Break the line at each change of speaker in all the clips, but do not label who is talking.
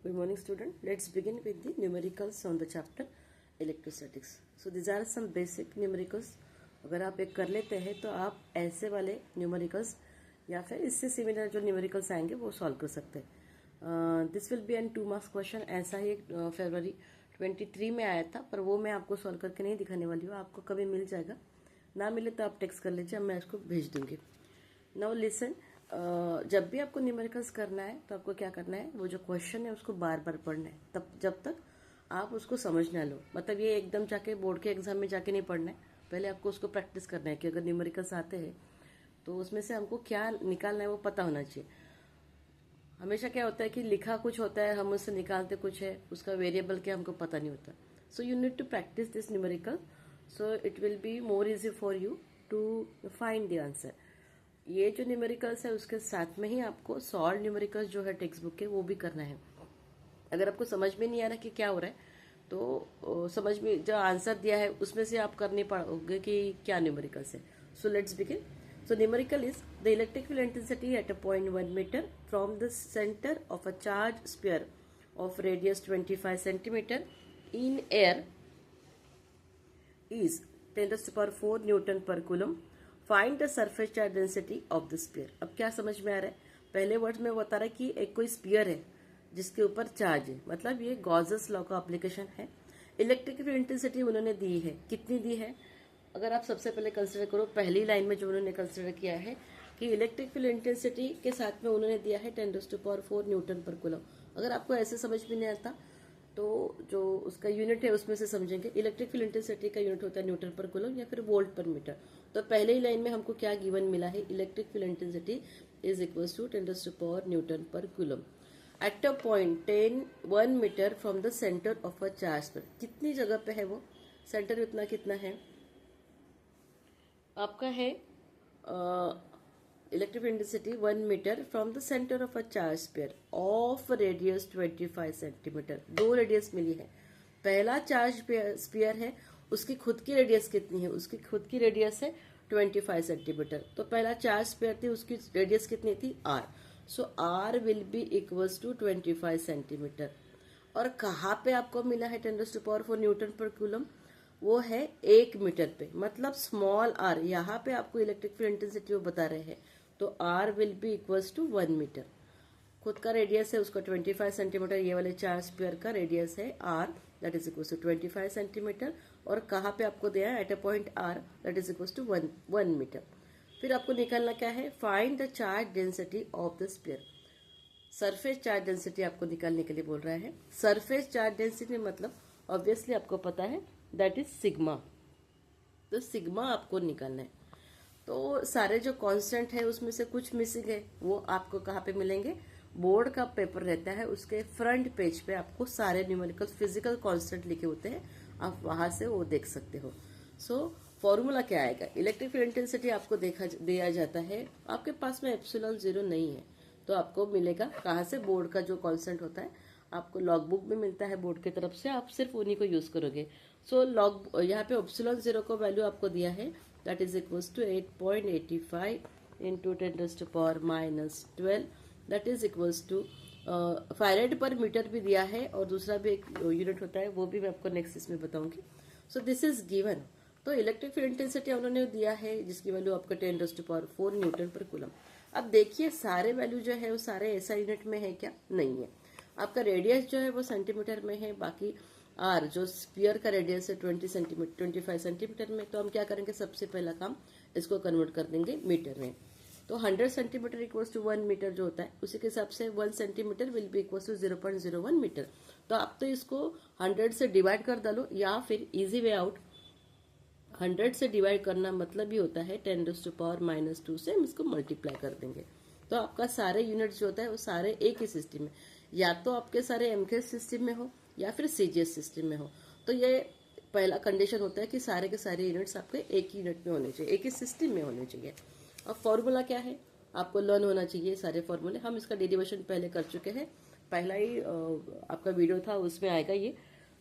Good morning, student. Let's begin with the numericals on the chapter electrostatics. So these are some basic numericals. अगर आप एक कर लेते हैं तो आप ऐसे वाले न्यूमेरिकल्स या फिर इससे सिमिलर जो न्यूमेरिकल्स आएंगे वो सॉल्व कर सकते हैं. This will be an 2 marks question. ऐसा ही फरवरी 23 में आया था, पर वो मैं आपको सॉल्व करके नहीं दिखाने वाली हूँ. आपको कभी मिल जाएगा, ना मिले तो आप टेक्स्ट कर लीजिए, मैं इसको भेज दूंगी. नाउ लिसन, जब भी आपको न्यूमेरिकल्स करना है तो आपको क्या करना है, वो जो क्वेश्चन है उसको बार बार पढ़ना है, तब जब तक आप उसको समझ ना लो. मतलब ये एकदम जाके बोर्ड के एग्जाम में जाके नहीं पढ़ना है, पहले आपको उसको प्रैक्टिस करना है कि अगर न्यूमेरिकल्स आते हैं तो उसमें से हमको क्या निकालना है वो पता होना चाहिए. हमेशा क्या होता है कि लिखा कुछ होता है, हम उससे निकालते कुछ है, उसका वेरिएबल क्या हमको पता नहीं होता. So you need to practice this numerical, so it will be more easy for you to find the answer. ये जो न्यूमेरिकल्स है उसके साथ में ही आपको सॉल्व न्यूमेरिकल्स जो है टेक्स्ट बुक के वो भी करना है. अगर आपको समझ में नहीं आ रहा कि क्या हो रहा है तो समझ में जो आंसर दिया है उसमें से आप करने पाओगे कि क्या न्यूमेरिकल्स है. So let's begin. So numerical is the electric field intensity at a point 1 meter from the center of a charged sphere of radius 25 centimeter in air is 10 to the power 4 Newton per coulomb. Find the surface charge density of the sphere. अब क्या समझ में आ रहा है, पहले word में बता रहा है कि एक कोई स्पीयर है जिसके ऊपर चार्ज है, मतलब ये गॉसेस लॉ का एप्लीकेशन है. इलेक्ट्रिक फील्ड इंटेंसिटी उन्होंने दी है, कितनी दी है. अगर आप सबसे पहले कंसिडर करो पहली लाइन में जो उन्होंने कंसिडर किया है कि इलेक्ट्रिक फील्ड इंटेंसिटी के साथ में उन्होंने दिया है 10 to the power 4 Newton per coulomb. अगर आपको ऐसे समझ में नहीं आता तो जो उसका यूनिट है उसमें से समझेंगे. इलेक्ट्रिक फील्ड इंटेंसिटी का यूनिट होता है न्यूटन पर कूलम या फिर वोल्ट पर मीटर. तो पहले ही लाइन में हमको क्या गिवन मिला है, electric field intensity is equal to 10 to the power newton per coulomb at a point 1 metre from the centre of a charge. पर कितनी जगह पे है वो सेंटर, इतना कितना है आपका है electric intensity 1 metre from the centre of a charge sphere of radius 25 centimetre. 2 radius मिली है. पहला चार्ज स्फीयर है, उसकी खुद की रेडियस कितनी है, उसकी खुद की रेडियस है 25 सेंटीमीटर. तो पहला चार्ज स्फीयर थी, उसकी रेडियस कितनी थी r. So r will be equals to 25 centimetre. और कहाँ पे आपको मिला है 10 to the power 4 Newton per coulomb, वो है 1 मीटर पे, मतलब स्मॉल r. यहाँ पे आपको इलेक्ट्रिक फील्ड इंटेंसिटी वो बता रहे हैं, तो r will be equals to 1 metre. खुद का रेडियस है उसका 25 सेंटीमीटर, ये वाले चार्ज स्फीयर का रेडियस है r, that is equals to 25 centimetre. और कहाँ पे आपको दिया है, at a point r, that is equals to 1 metre. फिर आपको निकालना क्या है, find the charge density of the sphere. Surface charge density आपको निकालने के लिए बोल रहा है. सरफेस चार्ज डेंसिटी मतलब ऑब्वियसली आपको पता है दैट इज सिग्मा. तो सिग्मा आपको निकालना है. तो सारे जो कांस्टेंट है उसमें से कुछ मिसिंग है, वो आपको कहाँ पे मिलेंगे, बोर्ड का पेपर रहता है उसके फ्रंट पेज पे आपको सारे न्यूमेरिकल फिजिकल कांस्टेंट लिखे होते हैं, आप वहां से वो देख सकते हो. सो फॉर्मूला क्या आएगा, इलेक्ट्रिक फील्ड इंटेंसिटी आपको दिया जाता है, आपके पास में एप्सिलॉन 0 नहीं है तो आपको मिलेगा कहाँ से, बोर्ड का जो कांस्टेंट होता है आपको लॉग बुक में मिलता है बोर्ड की तरफ से, आप सिर्फ उन्हीं को यूज करोगे. सो लॉग यहाँ पे एप्सिलॉन 0 को वैल्यू आपको दिया है, that is equals to 8.85 into 10 to the power -12, that is equals to farad per metre भी दिया है, और दूसरा भी एक यूनिट होता है वो भी मैं आपको नेक्स्ट इसमें बताऊंगी. So this is given. तो इलेक्ट्रिक फील्ड इंटेंसिटी उन्होंने दिया है जिसकी वैल्यू आपको 10 to the power 4 Newton per coulomb. अब देखिए सारे वैल्यू जो है वो सारे ऐसा यूनिट में है क्या, नहीं है. आपका रेडियस जो है वो सेंटीमीटर में है, बाकी आर जो स्पीयर का रेडियस है 25 सेंटीमीटर में. तो हम क्या करेंगे, सबसे पहला काम इसको कन्वर्ट कर देंगे मीटर में. तो 100 सेंटीमीटर इक्वल्स टू 1 मीटर जो होता है, उसी के हिसाब से 1 centimetre will be equals to 0.01 metre. तो आप तो इसको 100 से डिवाइड कर डालो, या फिर इजी वे आउट 100 से डिवाइड करना मतलब ही होता है 10 to the power -2 से हम इसको मल्टीप्लाई कर देंगे. तो आपका सारे यूनिट्स जो होता है वो सारे एक ही सिस्टम में, या तो आपके सारे एमकेएस सिस्टम में हो या फिर सीजीएस सिस्टम में हो. तो ये पहला कंडीशन होता है कि सारे के सारे यूनिट्स आपके एक ही यूनिट में होने चाहिए, एक ही सिस्टम में होने चाहिए. अब फॉर्मूला क्या है, आपको लर्न होना चाहिए सारे फॉर्मूले. हम इसका डेरिवेशन पहले कर चुके हैं, पहला ही आपका वीडियो था उसमें आएगा ये.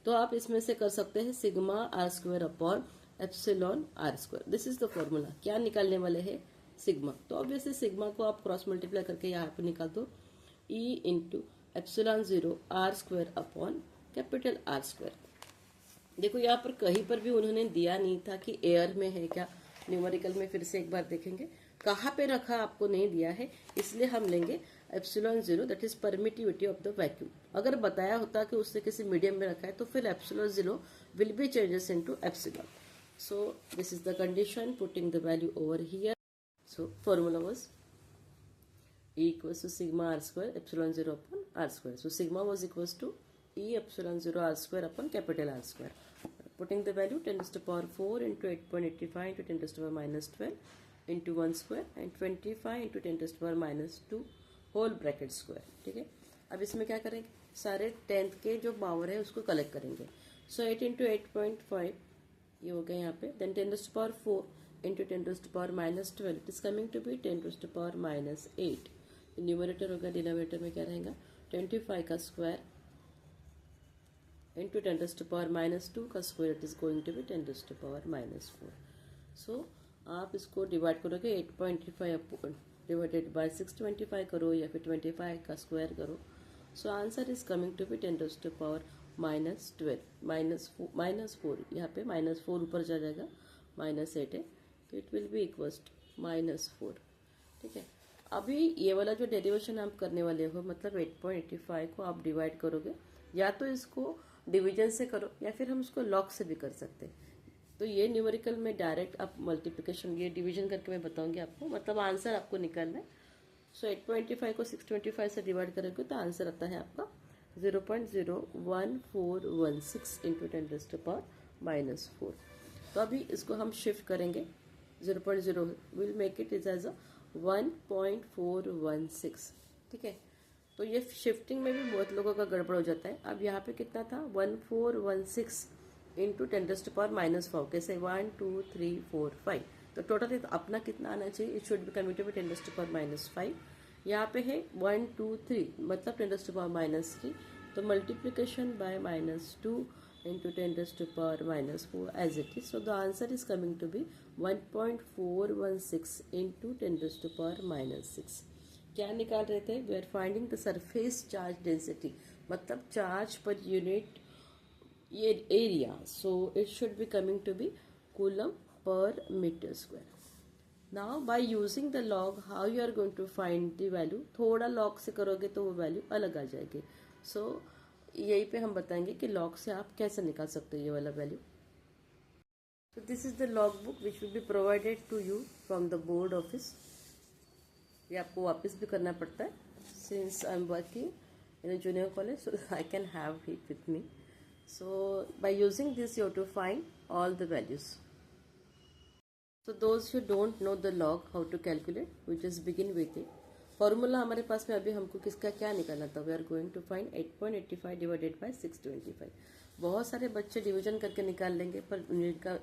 तो आप इसमें से कर सकते हैं sigma r² upon epsilon r². This is the formula. क्या निकालने वाले हैं, सिग्मा. तो ऑब्वियसली सिग्मा को आप क्रॉस मल्टीप्लाई करके यहाँ पे निकाल दो, E into epsilon 0 r square upon capital r square. देखो यहाँ पर कहीं पर भी उन्होंने दिया नहीं था कि एयर में है क्या, न्यूमेरिकल में फिर से एक बार देखेंगे कहाँ पे रखा आपको नहीं दिया है, इसलिए हम लेंगे epsilon 0 that is permittivity of the vacuum. अगर बताया होता कि उसने किसी मीडियम में रखा है तो फिर epsilon 0 will B changes into epsilon. So this is the condition, putting the value over here. So formula was E equals to sigma r square epsilon 0 upon r square. So sigma was equals to E epsilon 0 r square upon capital R square. Putting the value 10 to the power 4 into 8.85 into 10 to the power minus 12 into 1 square and 25 into 10 to the power minus 2 whole bracket square. ठीक है, अब इसमें क्या करेंगे, सारे 10th के जो power है उसको कलेक्ट करेंगे। So 8 into 8.5 ये हो गया यहाँ पे, then 10 to the power 4 into 10 to the power minus 12, it is coming to be 10 to the power minus 8। Numerator होगा, डिनोमिनेटर में क्या रहेगा 25 का square into 10 to the power minus 2 का square, it is going to be 10 to the power minus 4। So आप इसको divide करोगे 8.85 divided by 625 करो या फिर 25 का स्क्वायर करो। So answer is coming to be 10 to the power minus 12 minus 4, यहाँ पे माइनस 4 ऊपर जा जाएगा, माइनस 8 है तो it will be equals to minus 4। ठीक है, अभी ये वाला जो डेरिवेशन आप करने वाले हो, मतलब 8.85 को आप डिवाइड करोगे, या तो इसको डिवीजन से करो या फिर हम इसको लॉग से भी कर सकते हैं। तो ये न्यूमेरिकल में डायरेक्ट आप मल्टीप्लिकेशन, ये डिवीजन करके मैं बताऊंगी आपको, मतलब आंसर आपको निकालना है। सो 8.85 को 625 से डिवाइड करोगे तो आंसर आता है आपका 0.01416 into 10 to the power minus 4। तो अभी इसको हम शिफ्ट करेंगे, 0.0 will make it is as a 1.416। ठीक है, तो ये शिफ्टिंग में भी बहुत लोगों का गड़बड़ हो जाता है। अब यहाँ पे कितना था 1416 into 10 to the power minus 4, कैसे 1 2 3 4 5, तो टोटल अपना कितना आना चाहिए, it should be coming to be 10 to the power minus 5। यहाँ पे है 1 2 3 मतलब 10 टू द पावर माइनस 3, तो multiplication bye minus 2 into 10 raised to power minus 4 as it is. So the answer is coming to be 1.416 into 10 raised to power minus 6। क्या निकाल रहे थे, we are finding the surface charge density, मतलब charge per unit ये area. So it should be coming to be coulomb per metre square. Now by using the log how you are going to find the value, थोड़ा log से करोगे तो वो value अलग आ जाएगी। सो यही पे हम बताएंगे कि लॉग से आप कैसे निकाल सकते हो ये वाला वैल्यू। तो this is the log book which will be provided to you from the board office. ये आपको वापस भी करना पड़ता है, since I am working in a junior college so I can have it with me. So by using this you have to find all the values. So those who don't know the log how to calculate, we just begin with it. Formula हमारे पास में अभी हमको किसका क्या निकालना था, we are going to find 8.85 divided by 625। बहुत सारे बच्चे डिवीजन करके निकाल लेंगे, पर उनका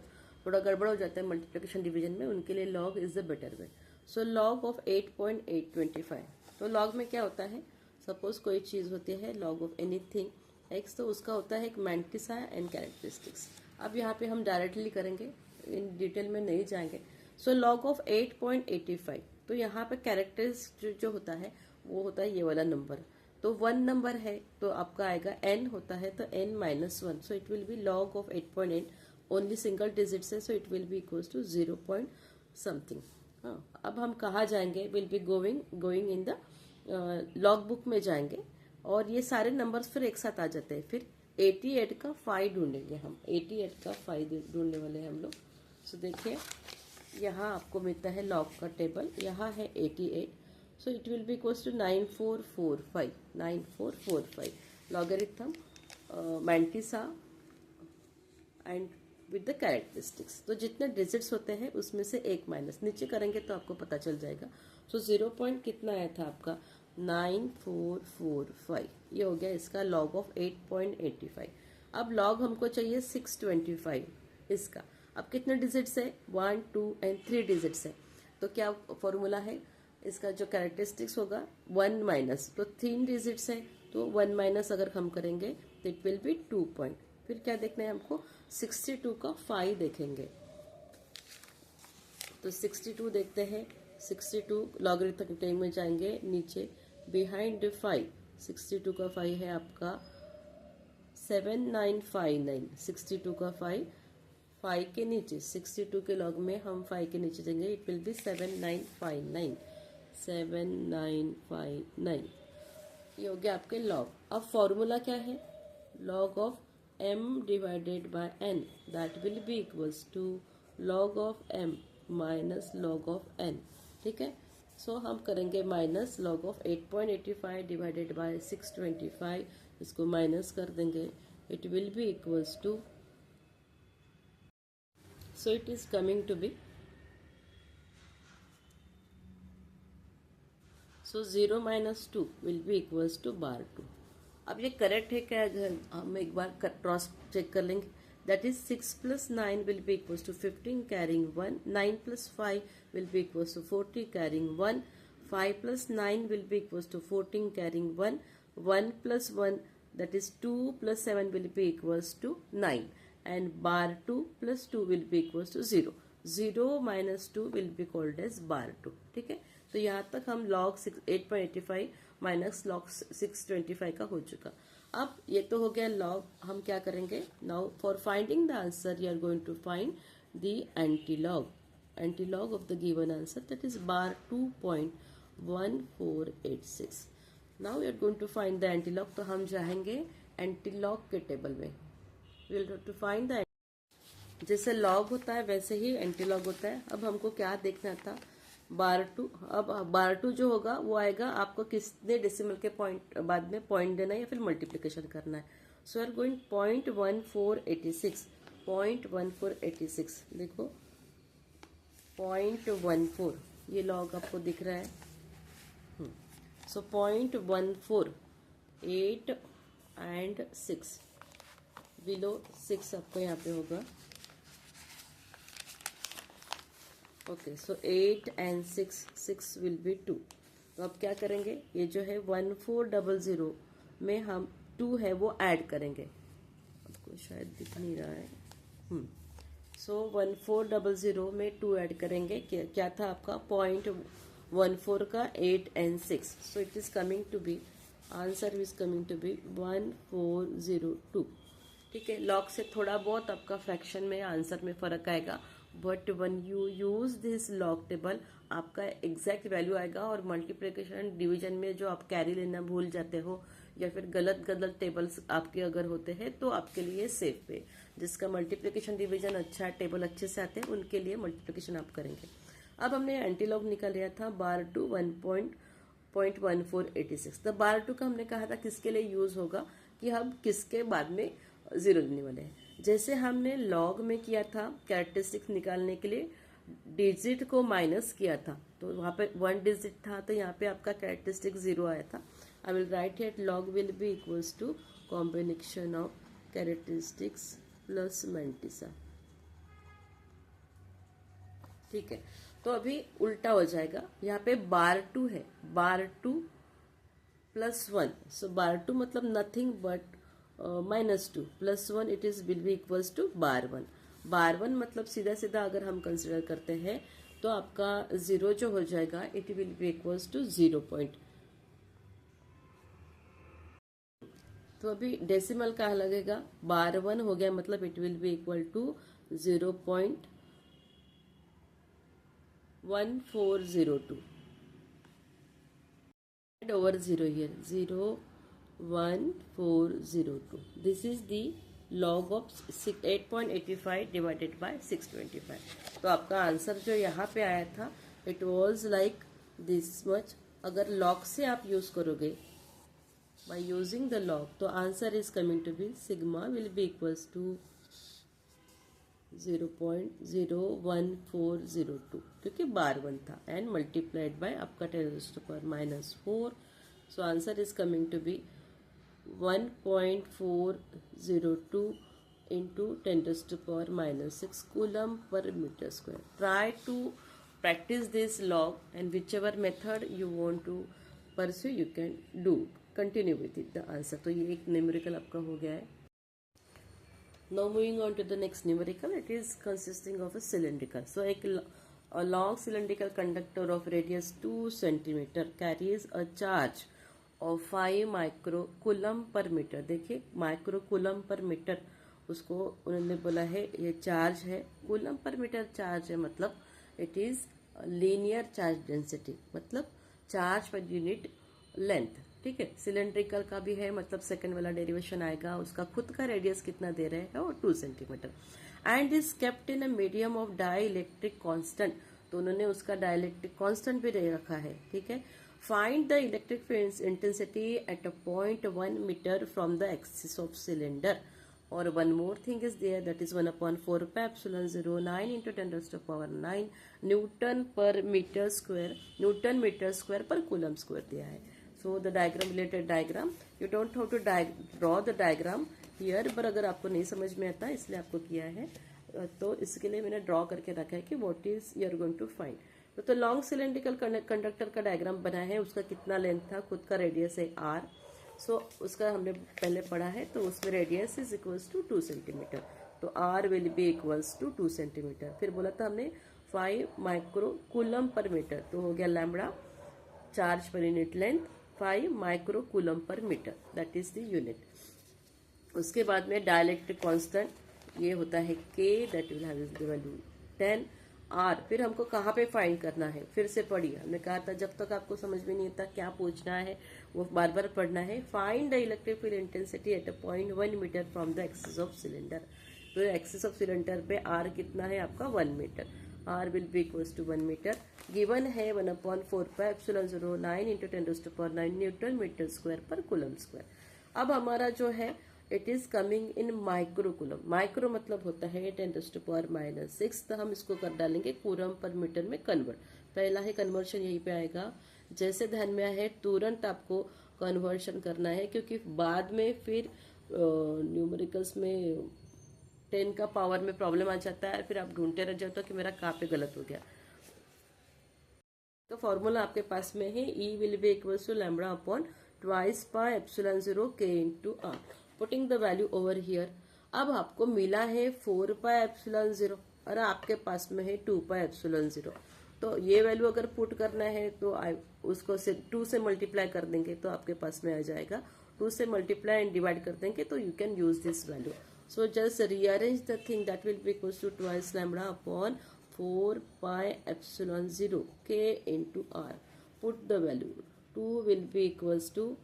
थोड़ा गड़बड़ हो जाता है मल्टीप्लिकेशन डिवीजन में, उनके लिए log is the better way. So log of 8.825, तो लॉग में क्या होता है, सपोज कोई चीज़ होती है लॉग ऑफ एनीथिंग एक्स, तो उसका होता है एक मैंटिसा एंड कैरेक्टरिस्टिक्स। अब यहाँ पे हम डायरेक्टली करेंगे, इन डिटेल में नहीं जाएंगे। सो लॉग ऑफ 8.85, तो यहाँ पे कैरेक्टर्स जो होता है वो होता है ये वाला नंबर, तो 1 नंबर है तो आपका आएगा, n होता है तो n minus 1, so it will be log of 8.8, only single digits है, so it will be equals to 0 point something. हाँ, अब हम कहाँ जाएंगे, will be going in the log book में जाएंगे, और ये सारे नंबर्स फिर एक साथ आ जाते हैं। फिर 88 का 5 ढूंढेंगे हम, 88 का 5 ढूंढने वाले हैं हम लोग। सो देखिए यहाँ आपको मिलता है लॉग का टेबल, यहाँ है 88, so it will be equals to 9445 logarithm mantissa and with the characteristics. तो जितने डिजिट्स होते हैं उसमें से एक माइनस नीचे करेंगे तो आपको पता चल जाएगा। सो 0 पॉइंट कितना आया था आपका 9445, ये हो गया इसका लॉग ऑफ 8.85। अब लॉग हमको चाहिए 625 इसका। अब कितने डिजिट्स है, 1 2 एंड 3 डिजिट्स है, तो क्या फॉर्मूला है इसका, जो कैरेक्टरिस्टिक्स होगा 1 माइनस, तो 3 डिजिट्स है तो 1 माइनस अगर हम करेंगे तो इट विल बी 2 पॉइंट। फिर क्या देखना है हमको, 62 का 5 देखेंगे, तो 62 देखते हैं, 62 लॉगरिथम में जाएंगे नीचे, बिहाइंड 5 62 का 5 है आपका 7959। 62 का 5 के नीचे 62 के लॉग में हम 5 के नीचे देंगे, इट विल बी 7959। 7959 ये हो गया आपके लॉग। अब फॉर्मूला क्या है, log of m divided by n, that will be equals to log of m minus log of n। ठीक है, सो हम करेंगे minus log of 8.85 divided by 625, इसको माइनस कर देंगे, it will be equals to, so it is coming to be, so 0 minus 2 will be equals to bar 2। अब ये correct है क्या, हम एक बार क्रॉस चेक कर लेंगे, that is 6 plus 9 will be equals to 15 carrying 1, 9 plus 5 will be equals to 40 carrying 1, 5 plus 9 will be equals to 14 carrying 1, 1 plus 1 that is 2 plus 7 will be equals to 9, and bar 2 plus 2 will be equals to 0. 0 minus 2 will be called as bar 2। ठीक है, तो यहाँ तक हम log 8.85 minus log 625 का हो चुका। अब ये तो हो गया log, हम क्या करेंगे, now for finding the answer you are going to find the antilog of the given answer, that is bar 2.1486। Now we are going to find the antilog, तो हम जाएंगे antilog के टेबल में, we will have to find the, जैसे log होता है वैसे ही antilog होता है। अब हमको क्या देखना था, बार 2, अब बार 2 जो होगा वो आएगा आपको कितने डेसिमल के पॉइंट बाद में पॉइंट देना है या फिर मल्टीप्लिकेशन करना है। सो आर गोइंग 0.1486, 0.1486 देखो 0.14, ये लॉग आपको दिख रहा है, सो 0.14, 8 and 6, बिलो 6 आपको यहाँ पे होगा। Okay, so 8 and 6, 6 will be 2। तो अब क्या करेंगे, ये जो है 1400 में हम 2 है वो ऐड करेंगे, आपको शायद दिख नहीं रहा है, सो 1400 में 2 ऐड करेंगे, क्या था आपका 0.14 का 8 and 6, so it is coming to be, answer is coming to be 1402। ठीक है, लॉग से थोड़ा बहुत आपका फ्रैक्शन में आंसर में फर्क आएगा, but one you use this log table आपका एग्जैक्ट वैल्यू आएगा। और मल्टीप्लिकेशन डिवीजन में जो आप कैरी लेना भूल जाते हो या फिर गलत गलत टेबल्स आपके अगर होते हैं तो आपके लिए सेफ है। जिसका मल्टीप्लिकेशन डिवीजन अच्छा है, टेबल अच्छे से आते हैं, उनके लिए मल्टीप्लिकेशन आप करेंगे। अब हमने एंटीलॉग निकाल लिया था बार टू 1.1486। तो बार टू का हमने कहा था किसके लिए यूज होगा, कि हम किसके बाद में जीरो लेने वाले हैं। जैसे हमने लॉग में किया था कैरेक्टरिस्टिक्स निकालने के लिए, डिजिट को माइनस किया था तो वहां पे 1 डिजिट था, तो यहाँ पे आपका कैरेक्टरिस्टिक 0 आया था। I will write here log will be equals to combination of characteristics plus mantissa. ठीक है, तो अभी उल्टा हो जाएगा, यहाँ पे बार 2 है, बार 2 प्लस 1, सो बार 2 मतलब nothing but -2 plus 1, it is will be equals to bar 1। Bar 1 मतलब सीधा सीधा अगर हम कंसिडर करते हैं तो आपका 0 जो हो जाएगा it will be equals to 0 point. तो अभी डेसिमल का लगेगा, बार 1 हो गया मतलब it will be equal to 0.1402 add over 0 here, 0.1402. This is the log of 8.85 divided by 625। तो आपका आंसर जो यहाँ पे आया था it was like this much. अगर लॉग से आप यूज करोगे बाय यूजिंग द लॉग तो answer is coming to be sigma will be equals to 0.01402 क्योंकि बार 1 था एंड मल्टीप्लाइड बाय आपका 10⁻⁴। So answer is coming to be 1.402 into 10⁻⁶ coulomb per meter square. Try to practice this log and whichever method you want to pursue you can do. Continue with it the answer. तो ये एक numerical आपका हो गया है। Now moving on to the next numerical, it is consisting of a cylindrical. So a long cylindrical conductor of radius 2 cm carries a charge और 5 micro coulomb per metre. देखिए micro coulomb per metre, उसको उन्होंने बोला है ये charge है, coulomb per metre charge है, मतलब it is linear charge density, मतलब चार्ज पर यूनिट लेंथ। ठीक है, सिलेंड्रिकल का भी है, मतलब सेकंड वाला डेरिवेशन आएगा, उसका खुद का रेडियस कितना दे रहे हैं, और 2 centimetre. And is kept in a medium of dielectric constant, तो उन्होंने उसका डाइलेक्ट्रिक कांस्टेंट भी दे रखा है। ठीक है, find the electric field intensity at a point 1 metre from the axis of cylinder. और one more thing is there, that is 1/4 pi epsilon 0 9 into 10⁻⁹ newton per metre square, newton metre square per coulomb square दिया है। So the diagram, related diagram, you don't have to draw the diagram here, पर अगर आपको नहीं समझ में आता इसलिए आपको किया है, तो इसके लिए मैंने ड्रॉ करके रखा है कि what is you are going to find. तो लॉन्ग सिलेंड्रिकल कंडक्टर का डायग्राम बना है, उसका कितना लेंथ था, खुद का रेडियस है r। सो उसका हमने पहले पढ़ा है, तो उसमें radius is equals to 2 centimetre, तो r will be equals to 2 centimetre. फिर बोला था हमने 5 माइक्रो कूलम पर मीटर, तो हो गया lambda charge per unit length 5 micro coulomb per metre, that is the unit. उसके बाद में डाइलेक्ट्रिक कांस्टेंट ये होता है k, that will have the value 10 r। फिर हमको कहाँ पे फाइंड करना है, फिर से पढ़िए, हमने कहा था जब तक आपको समझ में नहीं आता क्या पूछना है वो बार बार पढ़ना है। Find the electric field intensity at a point 1 metre from the axis of cylinder. तो एक्सिस ऑफ सिलेंडर पे r कितना है आपका 1 metre, r will be equals to 1 metre. Given है 1/4 pi epsilon 0 9 into 10⁻⁹ newton metre square per coulomb square. अब हमारा जो है it is coming in micro coulomb, micro मतलब होता है 10⁻⁻⁶, तो हम इसको कर डालेंगे कूलम पर मीटर में कन्वर्ट। पहला ही कन्वर्शन यहीं पे आएगा, जैसे ध्यान में है तुरंत आपको कन्वर्शन करना है, क्योंकि बाद में फिर न्यूमेरिकल्स में 10 का पावर में प्रॉब्लम आ जाता है, फिर आप ढूंढते रह जाते हो कि मेरा कहाँ पे गलत हो गया। तो फॉर्मूला आपके पास में है, E will be equals to lambda upon 2 pi epsilon 0 k into r। Putting the value over here. अब आपको मिला है 4 पाई एप्सिलॉन 0 और आपके पास में है 2 पाई एप्सिलॉन 0। तो ये वैल्यू अगर पुट करना है तो उसको 2 से मल्टीप्लाई कर देंगे तो आपके पास में आ जाएगा, 2 से मल्टीप्लाई एंड डिवाइड कर देंगे तो you can use this value. So just rearrange the thing, that will be equals to 2 lambda upon 4 pi epsilon 0 k into r। Put the value, 2 will be equals to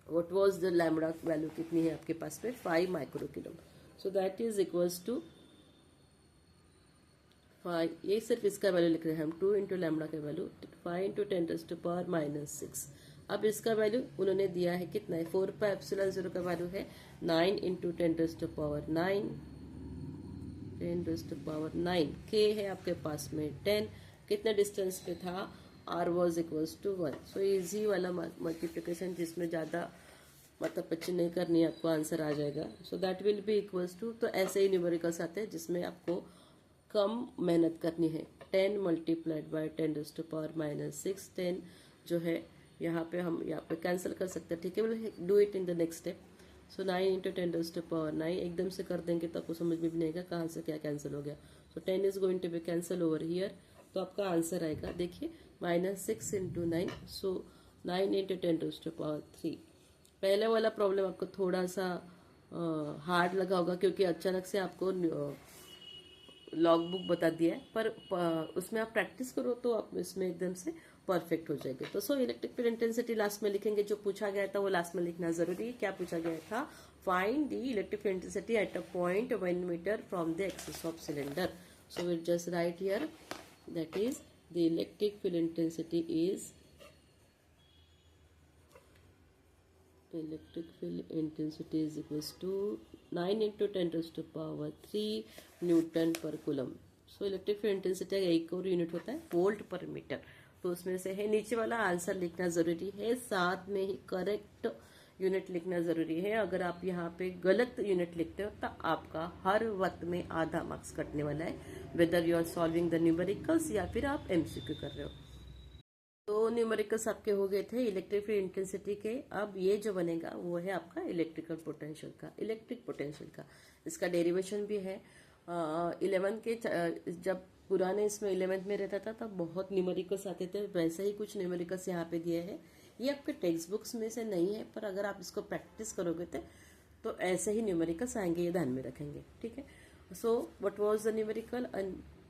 what was the lambda value, कितनी है आपके पास में 5 micro kilo. So that is equals to 5, ये सिर्फ इसका value लिख रहे हैं हम, 2 इंटू लैम्बडा का वैल्यू 5 into 10⁻⁻�6। अब इसका वैल्यू उन्होंने दिया है कितना है, 4 पाई एप्सिलॉन 0 का वैल्यू है 9 into 10⁻9 k है आपके पास में 10, कितने डिस्टेंस पे था, r was equals to 1। So easy वाला मल्टीप्लिकेशन जिसमें ज़्यादा मतलब बच्चे नहीं करनी है, आपको आंसर आ जाएगा। So that will be equals to, तो ऐसे ही न्यूमेरिकल्स आते हैं जिसमें आपको कम मेहनत करनी है। 10 मल्टीप्लाइड बाय 10⁻⁻�6, 10 जो है यहाँ पे हम यहाँ पे कैंसिल कर सकते हैं। ठीक है, will do it in the next step. So 9 into 10⁻⁹ एकदम से कर देंगे तो आपको समझ में भी नहीं आएगा कहाँ से क्या कैंसिल हो गया। So 10 is going to be cancel over here, तो आपका आंसर आएगा, देखिए -6 into 9, सो 9 into 10⁻3। पहले वाला प्रॉब्लम आपको थोड़ा सा हार्ड लगा होगा क्योंकि अचानक से आपको लॉग बुक बता दिया है, पर उसमें आप प्रैक्टिस करो तो आप इसमें एकदम से परफेक्ट हो जाएंगे। तो सो इलेक्ट्रिक फील्ड इंटेंसिटी लास्ट में लिखेंगे, जो पूछा गया था वो लास्ट में लिखना जरूरी है। क्या पूछा गया था, find the electric field intensity at a point 1 metre from the axis of cylinder. So will just write here, that is the electric field intensity is, electric field intensity is equals to 9 into 10⁻3 newton per coulomb. So electric field intensity का एक और unit होता है volt पर metre, तो उसमें से है। नीचे वाला आंसर लिखना जरूरी है, साथ में ही करेक्ट यूनिट लिखना जरूरी है। अगर आप यहाँ पे गलत यूनिट लिखते हो तो आपका हर वक्त में आधा मार्क्स कटने वाला है, whether you are solving the numericals या फिर आप एमसीक्यू कर रहे हो। तो न्यूमेरिकल्स आपके हो गए थे इलेक्ट्रिक फील्ड इंटेंसिटी के। अब ये जो बनेगा वो है आपका इलेक्ट्रिकल पोटेंशियल का, इलेक्ट्रिक पोटेंशियल का। इसका डेरिवेशन भी है 11 के, जब पुराने इसमें 11th में रहता था तब बहुत न्यूमेरिकल्स आते थे, वैसे ही कुछ न्यूमेरिकल्स यहाँ पे दिए हैं। ये आपके टेक्स्ट बुक्स में से नहीं है, पर अगर आप इसको प्रैक्टिस करोगे तो ऐसे ही न्यूमेरिकल्स आएंगे, ये ध्यान में रखेंगे, ठीक है। So what was the numerical?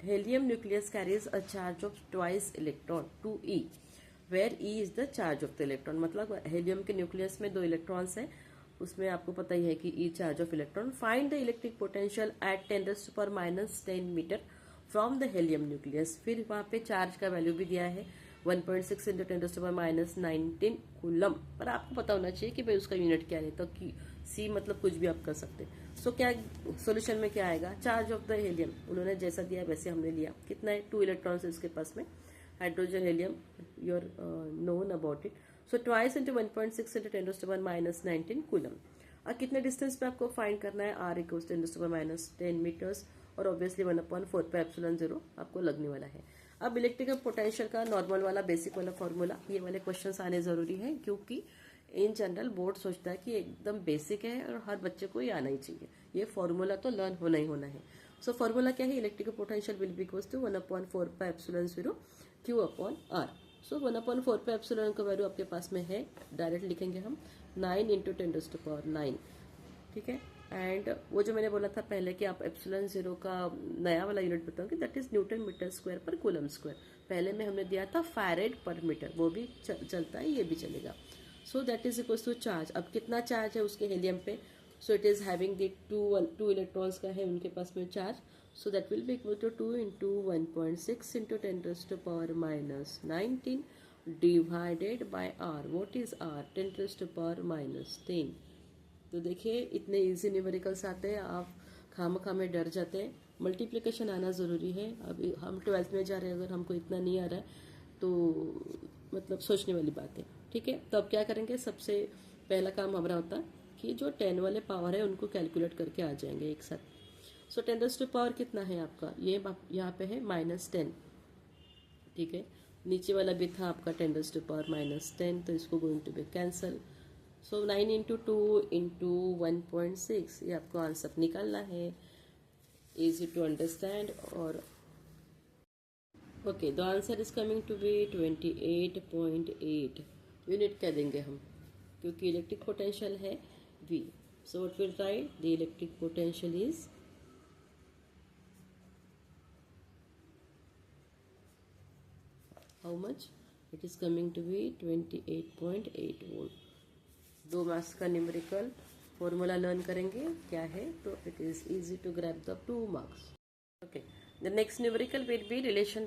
Helium nucleus carries a charge of twice electron 2e where e is the charge of the electron. मतलब हेलियम के न्यूक्लियस में 2 इलेक्ट्रॉन्स हैं, उसमें आपको पता ही है कि E charge of electron. Find the electric potential at 10⁻⁻10 metre from the helium nucleus. फिर वहां पे चार्ज का वैल्यू भी दिया है 1.6 × 10⁻19 कूलम, पर आपको पता होना चाहिए कि भाई उसका यूनिट क्या है, तो सी मतलब कुछ भी आप कर सकते हैं। सो क्या सोल्यूशन में क्या आएगा? चार्ज ऑफ द हेलियम उन्होंने जैसा दिया वैसे हमने लिया। कितना है? 2 इलेक्ट्रॉन्स है उसके पास में, hydrogen helium, you are known about it. So twice into 1.6 × 10⁻19 coulomb. अब कितने डिस्टेंस पे आपको फाइंड करना है? r = 10⁻10 मीटर्स, और ऑब्वियसली 1/4πε0 आपको लगने वाला है। अब इलेक्ट्रिकल पोटेंशियल का नॉर्मल वाला बेसिक वाला फॉर्मूला, ये वाले क्वेश्चंस आने जरूरी है, क्योंकि इन जनरल बोर्ड सोचता है कि एकदम बेसिक है और हर बच्चे को ये आना ही चाहिए। ये फॉर्मूला तो लर्न होना ही होना है। सो फॉर्मूला क्या है? Electrical potential will be equals to 1/4πε0 Q/R। So 1/4πε का वैल्यू आपके पास में है, डायरेक्ट लिखेंगे हम 9 × 10⁹, ठीक है। एंड वो जो मैंने बोला था पहले कि आप ε0 का नया वाला यूनिट बताऊंगी, that is newton metre square per coulomb square. पहले में हमने दिया था फैरेड पर मीटर, वो भी चलता है, ये भी चलेगा। So that is equal to charge. अब कितना चार्ज है उसके हेलियम पे? So it is having the 2 electrons का है उनके पास में charge. So that will be equal to 2 × 1.6 × 10⁻19 divided by r। What is r? 10⁻10। तो देखिए इतने इजी न्यूमेरिकल्स आते हैं, आप खामखा में डर जाते हैं। मल्टीप्लिकेशन आना ज़रूरी है। अभी हम 12th में जा रहे हैं, अगर हमको इतना नहीं आ रहा है तो मतलब सोचने वाली बात है, ठीक है। तो अब क्या करेंगे? सबसे पहला काम हमारा होता है कि जो 10 वाले पावर है उनको कैलकुलेट करके आ जाएंगे एक साथ। सो 10⁻, कितना है आपका? ये यहाँ पे है -10, ठीक है। नीचे वाला भी था आपका 10⁻−10, तो इसको going to be cancel. So 9 × 2 × 1.6, ये आपको आंसर निकालना है। Easy to understand. और okay, the answer is coming to be 28.8। Unit क्या देंगे हम? क्योंकि इलेक्ट्रिक पोटेंशियल है V। So what will write? The electric potential is how much? It is coming to be 28.8 volt. 2 marks का numerical formula learn करेंगे क्या है, तो it is easy to grab the 2 marks. Okay, the next numerical will be relation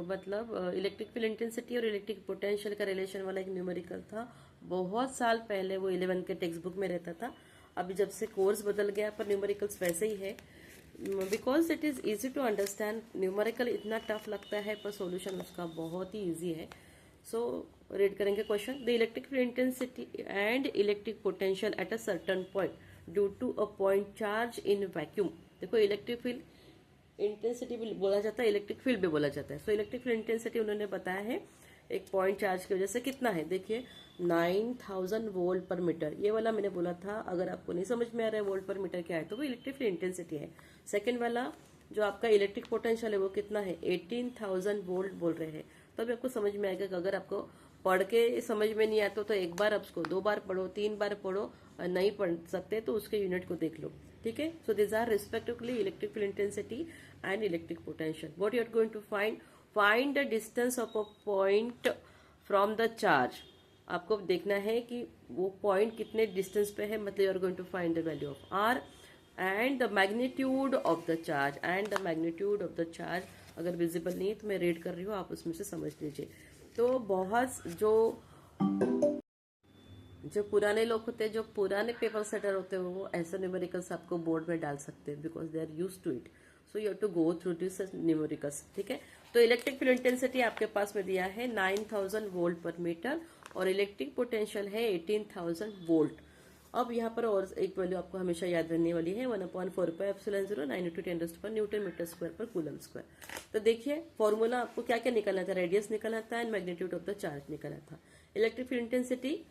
मतलब electric field intensity और electric potential का relation वाला एक न्यूमेरिकल था। बहुत साल पहले वो 11 के टेक्स्ट बुक में रहता था। अभी जब से कोर्स बदल गया, पर न्यूमेरिकल्स वैसे ही है, because it is easy to understand. Numerical इतना टफ लगता है पर सॉल्यूशन उसका बहुत ही ईजी है। सो रीड करेंगे question. The electric field intensity and electric potential at a certain point due to a point charge in vacuum. देखो, इलेक्ट्रिक फील्ड इंटेंसिटी भी बोला जाता है, इलेक्ट्रिक फील्ड भी बोला जाता है। सो इलेक्ट्रिक फील्ड इंटेंसिटी उन्होंने बताया है एक पॉइंट चार्ज की वजह से कितना है। देखिए 9000 वोल्ट पर मीटर, ये वाला मैंने बोला था। अगर आपको नहीं समझ में आ रहा है वोल्ट पर मीटर क्या है, तो वो इलेक्ट्रिक फील्ड इंटेंसिटी है। सेकेंड वाला जो आपका इलेक्ट्रिक पोटेंशियल है वो कितना है? 18000 वोल्ट बोल रहे हैं। तो अभी आपको समझ में आएगा कि अगर आपको पढ़ के समझ में नहीं आता तो एक बार आप उसको 2 बार पढ़ो, 3 बार पढ़ो, और नहीं पढ़ सकते तो उसके यूनिट को देख लो, ठीक है। So this are respectively electric field intensity and electric potential. What you are going to find the distance of a point from the charge. आपको देखना है कि वो पॉइंट कितने डिस्टेंस पे है, मतलब you are going to find the value of r and the magnitude of the charge. And the magnitude of the charge अगर विजिबल नहीं है तो मैं रीड कर रही हूँ, आप उसमें से समझ लीजिए। तो बहुत जो पुराने लोग होते हैं, जो पुराने पेपर सेटर होते हैं, वो ऐसे न्यूमेरिकल्स आपको बोर्ड में डाल सकते हैं, because they are use to it. So you have to go through this numericals, ठीक है। तो इलेक्ट्रिक फील्ड इंटेंसिटी आपके पास में दिया है 9000 वोल्ट पर मीटर और इलेक्ट्रिक पोटेंशियल है 18000 वोल्ट। अब यहाँ पर और एक वैल्यू आपको हमेशा याद रहने वाली है 1/4πε0 9 × 10⁻⁻, Newton metre square per coulomb square. तो देखिए फॉर्मूला आपको क्या क्या निकालना था, रेडियस निकालना था and magnitude of the charge निकालना था। इलेक्ट्रिक फील्ड इंटेंसिटी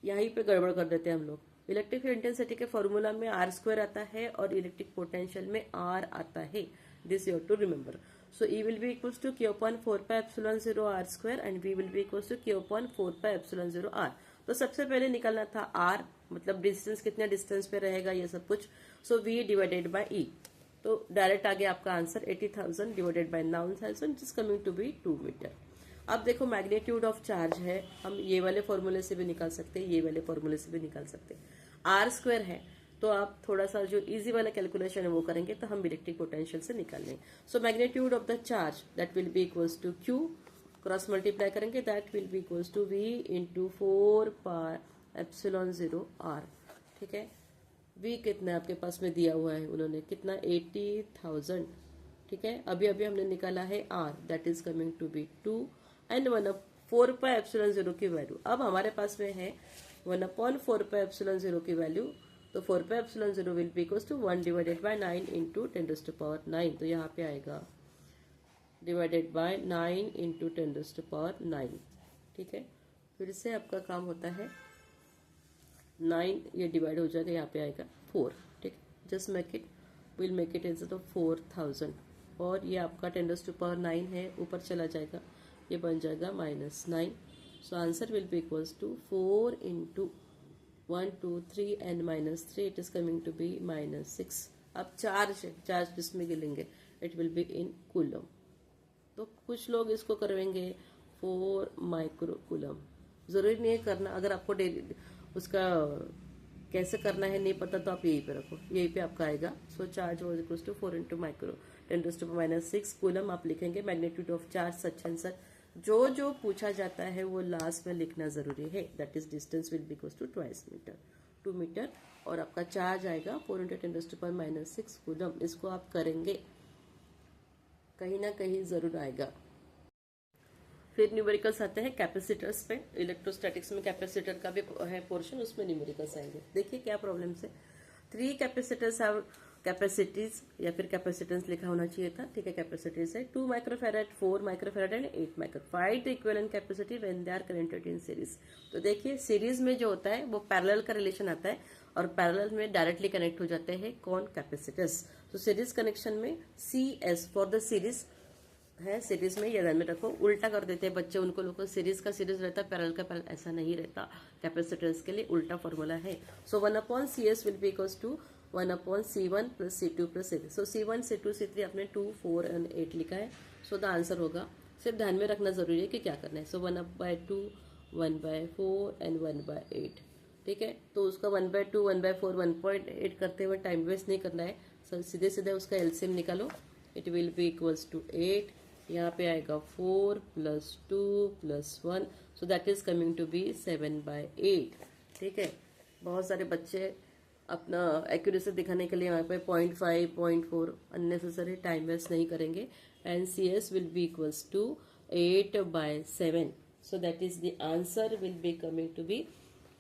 यहीं पे गड़बड़ कर देते हैं हम लोग। इलेक्ट्रिक फील्ड इंटेंसिटी के फॉर्मूला में r² आता है और इलेक्ट्रिक पोटेंशियल में r आता है, this you have to remember. So E will be equals to Q upon 4 pi epsilon 0 R square and V will be equals to Q upon 4 pi epsilon 0 R. तो सबसे पहले निकालना था R, मतलब distance कितने distance पे रहेगा ये सब कुछ. So V divided by E. तो डायरेक्ट आ गया आपका answer 80,000 divided by 9,000 is coming to be 2 metre. अब देखो मैग्नीट्यूड ऑफ चार्ज है, हम ये वाले फॉर्मूले से भी निकाल सकते हैं, ये वाले फॉर्मूले से भी निकाल सकते हैं. R स्क्वायर है तो आप थोड़ा सा जो इजी वाला कैलकुलेशन है वो करेंगे तो हम इलेक्ट्रिक पोटेंशियल से निकाल लेंगे. So magnitude of the charge that will be equals to Q, cross multiply करेंगे that will be equals to V into 4 pi epsilon 0 R. ठीक है, V कितना आपके पास में दिया हुआ है उन्होंने, कितना 80,000. ठीक है, अभी अभी हमने निकाला है R that is coming to be 2 and 1/4 pi epsilon 0 की वैल्यू. अब हमारे पास में है 1/4 पाई एप्सिलॉन 0 की वैल्यू, तो 4 pi epsilon 0 will be equals to 1 divided by 9 into 10⁻9. तो यहाँ पे आएगा डिवाइडेड बाय 9 इंटू 10⁻9. ठीक है, फिर से आपका काम होता है 9, ये डिवाइड हो जाएगा, यहाँ पे आएगा 4. ठीक, just make it, will make it is तो 4,000 और ये आपका 10⁻9 है, ऊपर चला जाएगा, ये बन जाएगा -9. So answer will be equals to 4 into 1 2 3 and -3 it is coming to be -6. अब चार्ज किसमें गिलेंगे, it will be in coulomb. तो कुछ लोग इसको करवेंगे 4 माइक्रो कूलम. जरूरी नहीं है करना, अगर आपको डेली उसका कैसे करना है नहीं पता तो आप यहीं पे रखो, यहीं पे आपका आएगा. So charge was equals to 4 into micro 10⁻6 coulomb आप लिखेंगे. Magnitude of charge such and such, जो पूछा जाता है वो लास्ट में लिखना जरूरी है. That is distance will be equals to 2 metre और आपका चार्ज आएगा 4 इंटू 10⁻6 कूलम. इसको आप करेंगे, कहीं ना कहीं जरूर आएगा. फिर न्यूमेरिकल्स आते हैं कैपेसिटर्स पे. इलेक्ट्रोस्टैटिक्स में कैपेसिटर का भी है पोर्शन, उसमें न्यूमेरिकल्स आएंगे. देखिए क्या प्रॉब्लम है. 3 कैपेसिटर्स हैव कैपेसिटीज या फिर कैपेसिटेंस लिखा होना चाहिए था. ठीक है, कैपेसिटीज है 2 microfarad 4 microfarad and 8 micro. Find the equivalent capacity when they are connected in series. तो देखिए सीरीज में जो होता है वो पैरेलल का रिलेशन आता है और पैरेलल में डायरेक्टली कनेक्ट हो जाते हैं कौन, कैपेसिटर्स. तो सीरीज कनेक्शन में CS फॉर द सीरीज है. सीरीज में ये ध्यान में रखो, उल्टा कर देते हैं बच्चे, उनको लोगों सीरीज का सीरीज रहता है, पैरेलल का पैरेलल, ऐसा नहीं रहता. कैपेसिटर्स के लिए उल्टा फॉर्मूला है. So 1/CS will be equals to 1/C1 plus C2 plus C3. So C1 C2 C3 आपने 2 4 एंड 8 लिखा है. सो द आंसर होगा, सिर्फ ध्यान में रखना जरूरी है कि क्या करना है. सो 1/2 1/4 एंड 1/8. ठीक है, तो उसका 1/2 1/4 1.8 करते हुए टाइम वेस्ट नहीं करना है. सो सीधे सीधे उसका एलसीएम निकालो. It will be equals to 8. यहाँ पे आएगा 4 plus 2 plus 1. So that is coming to be 7/8. ठीक है, बहुत सारे बच्चे अपना एक्यूरेसी दिखाने के लिए यहाँ पे 0.5 0.4 अननेसेसरी टाइम वेस्ट नहीं करेंगे. And CS will be equals to 8/7. So that is the answer will be coming to be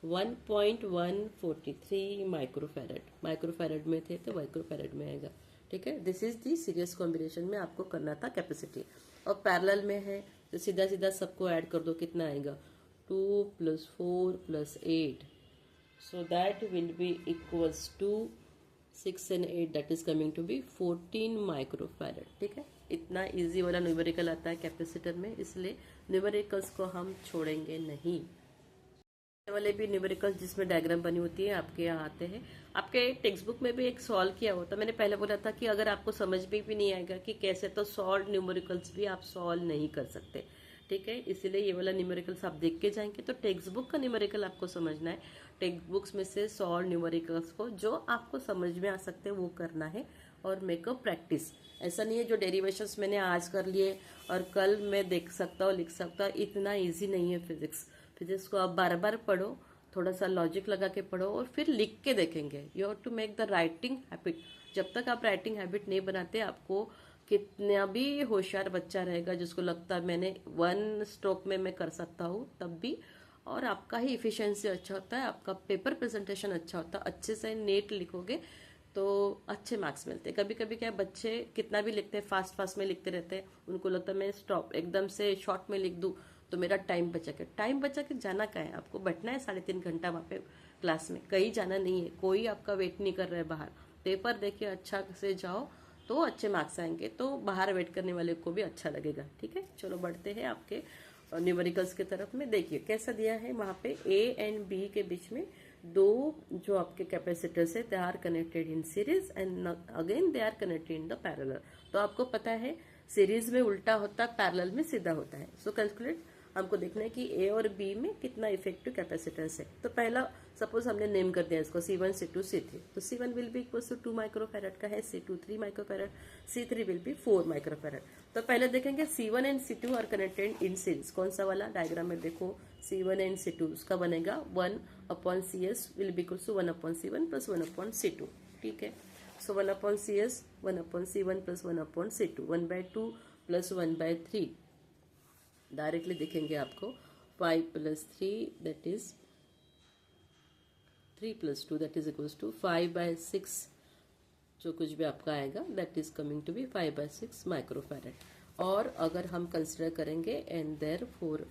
1.143 microfarad. Microfarad में थे तो माइक्रोफैरड में आएगा. ठीक है, this is the series combination में आपको करना था कैपेसिटी. और पैरेलल में है तो सीधा सीधा सबको ऐड कर दो, कितना आएगा 2 plus 4 plus 8. So that will be equals to 6 and 8 that is coming to be 14 microfarad. ठीक है, इतना इजी वाला न्यूमेरिकल आता है कैपेसिटर में, इसलिए न्यूमेरिकल्स को हम छोड़ेंगे नहीं. ये वाले भी न्यूमेरिकल्स जिसमें डायग्राम बनी होती है आपके यहाँ आते हैं. आपके टेक्स्ट बुक में भी एक सॉल्व किया होता. मैंने पहले बोला था कि अगर आपको समझ में भी नहीं आएगा कि कैसे, तो सॉल्व न्यूमेरिकल्स भी आप सॉल्व नहीं कर सकते. ठीक है, इसीलिए ये वाला न्यूमेरिकल्स आप देख के जाएंगे तो टेक्स्ट बुक का न्यूमेरिकल आपको समझना है. टेक्स्ट बुक्स में से सॉल्व न्यूमेरिकल्स को जो आपको समझ में आ सकते हैं वो करना है और मेकअप प्रैक्टिस. ऐसा नहीं है जो डेरिवेशंस मैंने आज कर लिए और कल मैं देख सकता हूँ लिख सकता हूँ, इतना ईजी नहीं है फिजिक्स. फिजिक्स को आप बार बार पढ़ो, थोड़ा सा लॉजिक लगा के पढ़ो और फिर लिख के देखेंगे. You have to make the writing habit. जब तक आप राइटिंग हैबिट नहीं बनाते, आपको कितना भी होशियार बच्चा रहेगा जिसको लगता है मैंने 1 स्ट्रोक में मैं कर सकता हूँ, तब भी, और आपका ही इफिशिएंसी अच्छा होता है, आपका पेपर प्रेजेंटेशन अच्छा होता है, अच्छे से नीट लिखोगे तो अच्छे मार्क्स मिलते हैं. कभी कभी क्या है, बच्चे कितना भी लिखते हैं, फास्ट में लिखते रहते हैं, उनको लगता है मैं स्टॉप एकदम से शॉर्ट में लिख दूं तो मेरा टाइम बचा के. टाइम बचा के जाना क्या है, आपको बैठना है 3.5 घंटा वहाँ पे क्लास में, कहीं जाना नहीं है, कोई आपका वेट नहीं कर रहा है बाहर. पेपर देखिए, अच्छा से जाओ, तो अच्छे मार्क्स आएंगे, तो बाहर वेट करने वाले को भी अच्छा लगेगा। ठीक है, चलो बढ़ते हैं आपके न्यूमेरिकल्स की तरफ में। देखिए कैसा दिया है वहां पे, ए एंड बी के बीच में दो जो आपके कैपेसिटर्स है, they are connected in series and again they are connected in the parallel. तो आपको पता है सीरीज में उल्टा होता है, पैरेलल में सीधा होता है। सो कैलकुलेट, हमको देखना है कि ए और बी में कितना इफेक्टिव कैपेसिटेंस है। तो पहला सपोज हमने नेम कर दिया इसको C1 C2 C3, तो C1 will be equal to 2 microfarad का है, C2 3 microfarad, C3 will B 4 microfarad. तो पहले देखेंगे C1 and C2 are connected in series. कौन सा वाला डायग्राम में देखो, C1 एंड C2, उसका बनेगा 1/CS will be equal to 1/C1 plus 1/C2। ठीक है, so 1/CS 1/C1 plus 1/C2, 1/2 plus 1/3। Directly दिखेंगे आपको 5 + 3 that is 3 + 2 that is equals to 5/6, जो कुछ भी आपका आएगा that is coming to be 5/6 microfarad. और अगर हम कंसिडर करेंगे and therefore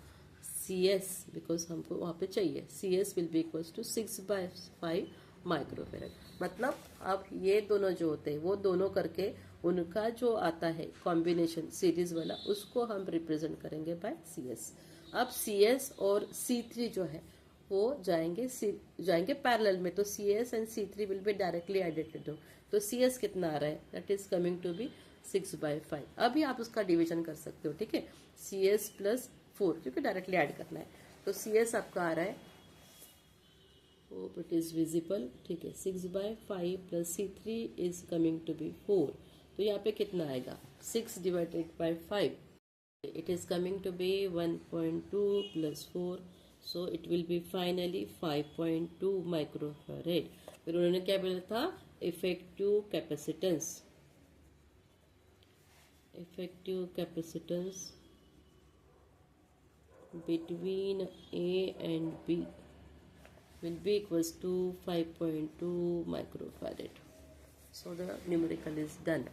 CS, because हमको वहाँ पे चाहिए, CS will be equals to 6/5 microfarad. मतलब अब ये दोनों जो होते हैं वो दोनों करके उनका जो आता है कॉम्बिनेशन सीरीज वाला, उसको हम रिप्रेजेंट करेंगे बाय CS। अब CS और C3 जो है वो जाएंगे पैरेलल में, तो CS and C3 will be directly added. तो CS कितना आ रहा है, that is coming to be 6/5। अभी आप उसका डिवीजन कर सकते हो। ठीक है, CS + 4 क्योंकि डायरेक्टली ऐड करना है, तो CS आपका आ रहा है, होप इट इज विजिबल। ठीक है, 6/5 plus C3 is coming to be 4। तो यहाँ पे कितना आएगा, 6/5, it is coming to be 1.2 + 4, so it will be finally 5.2 microfarad. फिर उन्होंने क्या बोला था, effective capacitance between A and B will be equals to 5.2 microfarad. So the numerical is done.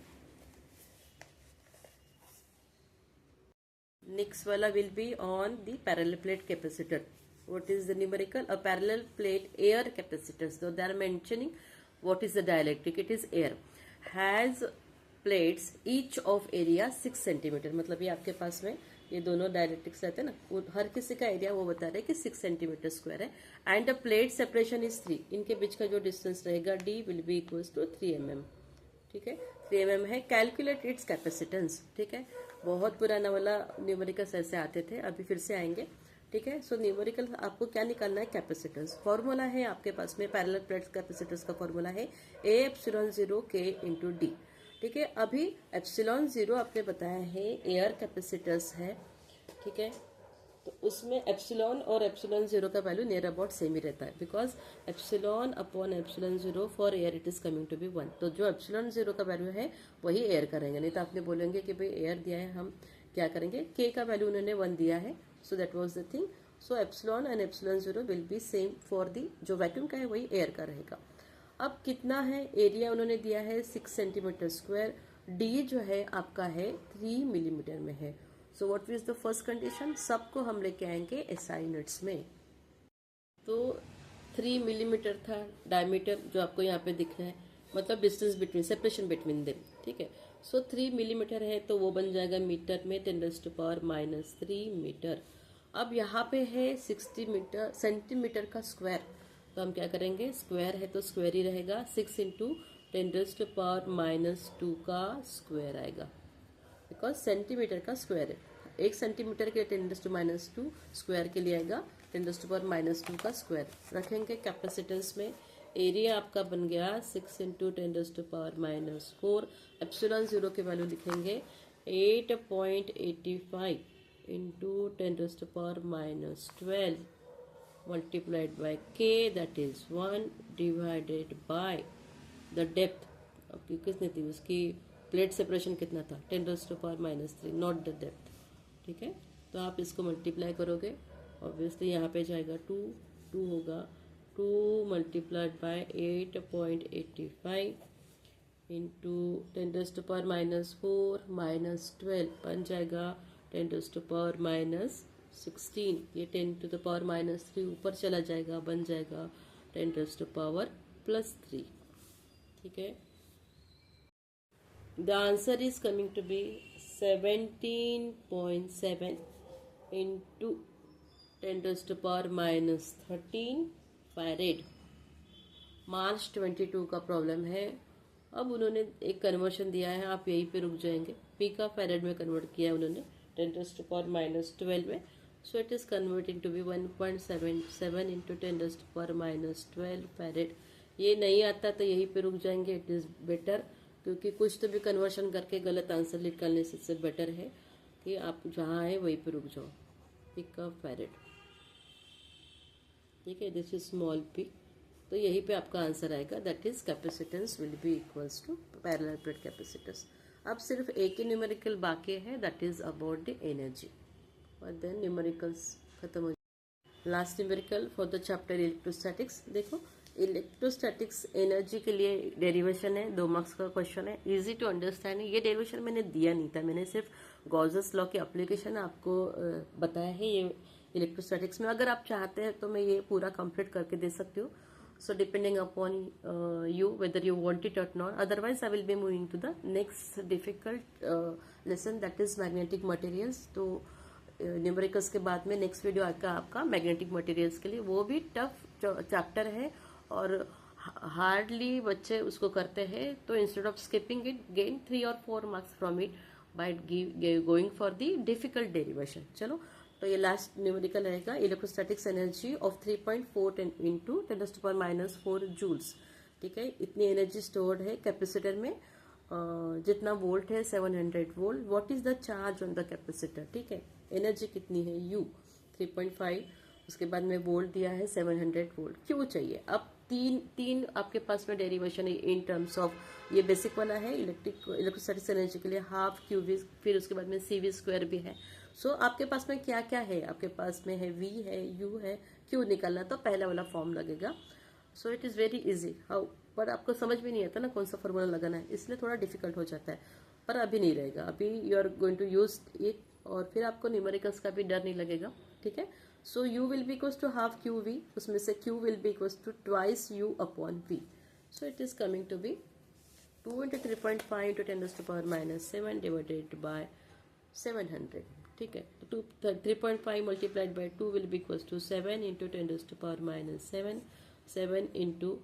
Next wala will be on the parallel plate capacitor. What is the numerical? A parallel plate air capacitor. So they are mentioning what is the dielectric. It is air. Has plates each of area 6 centimetre. मतलब ये आपके पास में ये दोनों directrix रहते हैं ना, वो हर किसी का एरिया वो बता रहे हैं कि 6 सेंटीमीटर स्क्वायर है। And the plate separation is 3, इनके बीच का जो डिस्टेंस रहेगा D will be equals to 3 mm। ठीक है, 3 mm है। Calculate its capacitance. ठीक है, बहुत पुराना वाला न्यूमेरिकल्स ऐसे आते थे, अभी फिर से आएंगे। ठीक है, सो न्यूमेरिकल आपको क्या निकालना है, कैपेसिटेंस। फॉर्मूला है आपके पास में पैरेलल प्लेट कैपेसिटेंस का फॉर्मूला है A/0 K × D। ठीक है, अभी ε0 आपने बताया है एयर कैपेसिटर्स है। ठीक है, तो उसमें एप्सिलॉन और ε0 का वैल्यू नियर अबाउट सेम ही रहता है, because ε/ε0 for air it is coming to be 1। तो जो ε0 का वैल्यू है वही एयर का रहेगा। नहीं तो आपने बोलेंगे कि भाई एयर दिया है, हम क्या करेंगे, K का वैल्यू उन्होंने 1 दिया है, so that was the thing. So epsilon and ε0 will be same for the, जो वैक्यूम का है वही एयर का रहेगा। अब कितना है एरिया, उन्होंने दिया है 6 सेंटीमीटर स्क्वायर। D जो है आपका है 3 मिलीमीटर में है। So what is the first condition, सबको हम लेके आएंगे SI यूनिट्स में। तो 3 मिलीमीटर था डायमीटर जो आपको यहाँ पे दिख रहा है, मतलब distance between, separation between them. ठीक है, सो 3 मिलीमीटर है तो वो बन जाएगा मीटर में 10⁻³ मीटर। अब यहाँ पे है 60 सेंटीमीटर का स्क्वायर, तो हम क्या करेंगे, स्क्वायर है तो स्क्वायर ही रहेगा, 6 × 10⁻² का स्क्वायर आएगा, बिकॉज सेंटीमीटर का स्क्वायर है। 1 सेंटीमीटर के 10⁻² स्क्वायर के लिए आएगा 10⁻² का स्क्वायर। रखेंगे कैपेसिटेंस में, एरिया आपका बन गया 6 × 10⁻⁴। ε0 के वैल्यू लिखेंगे 8.85 × 10⁻12 multiplied by K, that is 1 divided by the depth। अब किसने थी उसकी प्लेट सेपरेशन कितना था, 10⁻³ नॉट द डेप्थ। ठीक है, तो आप इसको मल्टीप्लाई करोगे, ऑब्वियसली यहाँ पे जाएगा 2 होगा, 2 × 8.85 × 10⁻⁴ -12 बन जाएगा 10⁻⁻16। ये 10⁻³ ऊपर चला जाएगा, बन जाएगा 10⁻+3। ठीक है, The answer is coming to be 17.7 into 10 raised to power minus 13 farad. March 22 का प्रॉब्लम है। अब उन्होंने एक कन्वर्शन दिया है, आप यहीं पे रुक जाएंगे। पी का फैरेड में कन्वर्ट किया है उन्होंने 10 raised to power minus 12 में। So it is converting to be 1.77 into 10 raised to power minus 12 farad. ये नहीं आता तो यहीं पे रुक जाएंगे, इट इज बेटर, क्योंकि कुछ तो भी कन्वर्शन करके गलत आंसर निकालने से बेटर है कि आप जहाँ है वहीं पे रुक जाओ। पी का फैरेड, ठीक है, दिस इज स्मॉल पी, तो यहीं पे आपका आंसर आएगा, that is capacitance will be equals to parallel plate capacitance. अब सिर्फ एक ही न्यूमेरिकल बाकी है, that is about the energy, और देन न्यूमेरिकल्स खत्म हो जाए। Last numerical for the chapter electrostatics. देखो, इलेक्ट्रोस्टैटिक्स एनर्जी के लिए डेरिवेशन है, 2 मार्क्स का क्वेश्चन है, इजी टू अंडरस्टैंड है। ये डेरिवेशन मैंने दिया नहीं था, मैंने सिर्फ गॉसेस लॉ की एप्लीकेशन आपको बताया है ये इलेक्ट्रोस्टैटिक्स में। अगर आप चाहते हैं तो मैं ये पूरा कंप्लीट करके दे सकती हूँ। So depending upon you whether you want it or not, otherwise I will be moving to the next difficult lesson, that is magnetic materials। तो न्यूमेरिकल्स के बाद में नेक्स्ट वीडियो आएगा आपका मैग्नेटिक मटेरियल्स के लिए। वो भी टफ चैप्टर है और हार्डली बच्चे उसको करते हैं, तो instead of skipping it gain 3 or 4 marks from it by going for the difficult derivation. चलो, तो ये लास्ट न्यूमेरिकल रहेगा, electrostatics energy of 3.4 into 10 raised to power minus 4 joules. ठीक है, इतनी एनर्जी स्टोर्ड है कैपेसिटर में, जितना वोल्ट है 700 volt. What is the charge on the capacitor, ठीक है, एनर्जी कितनी है U 3.5, उसके बाद में वोल्ट दिया है 700 वोल्ट। क्यों चाहिए? अब तीन आपके पास में डेरिवेशन है इन टर्म्स ऑफ, ये बेसिक वाला है इलेक्ट्रोस्टैटिक्स एनर्जी के लिए हाफ QV, फिर उसके बाद में CV स्क्वायर भी है। सो आपके पास में क्या क्या है, आपके पास में है V है, U है, Q निकालना तो पहला वाला फॉर्म लगेगा। So it is very easy how, पर आपको समझ भी नहीं आता ना कौन सा फॉर्मूला लगाना है, इसलिए थोड़ा डिफिकल्ट हो जाता है। पर अभी नहीं रहेगा, अभी you are going to use it, और फिर आपको न्यूमेरिकल्स का भी डर नहीं लगेगा। ठीक है, so U will be equals to half QV, उसमें से Q will be equals to twice U upon V। So it is coming to be 2 into 3.5 into 10 raised to power minus 7 divided by 700। ठीक है, तो 3.5 multiplied by 2 will be equals to 7 into 10 raised to power minus 7, 7 इंटू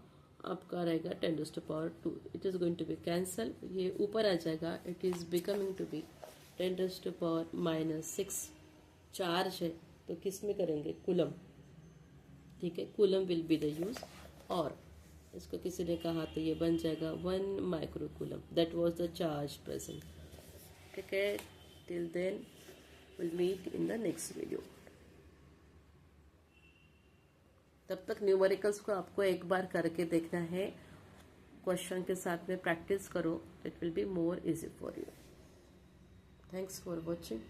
आपका रहेगा 10 raised to power 2, it is going to be cancel, ये ऊपर आ जाएगा, it is becoming to be 10 raised to power minus 6। Charge है तो किस में करेंगे, कूलम। ठीक है, coulomb will be the use, और इसको किसी ने कहा तो ये बन जाएगा 1 micro coulomb, that was the charge present. ठीक है, till then we'll meet in the next video। तब तक न्यूमेरिकल्स को आपको एक बार करके देखना है, क्वेश्चन के साथ में प्रैक्टिस करो, it will be more easy for you. Thanks for watching.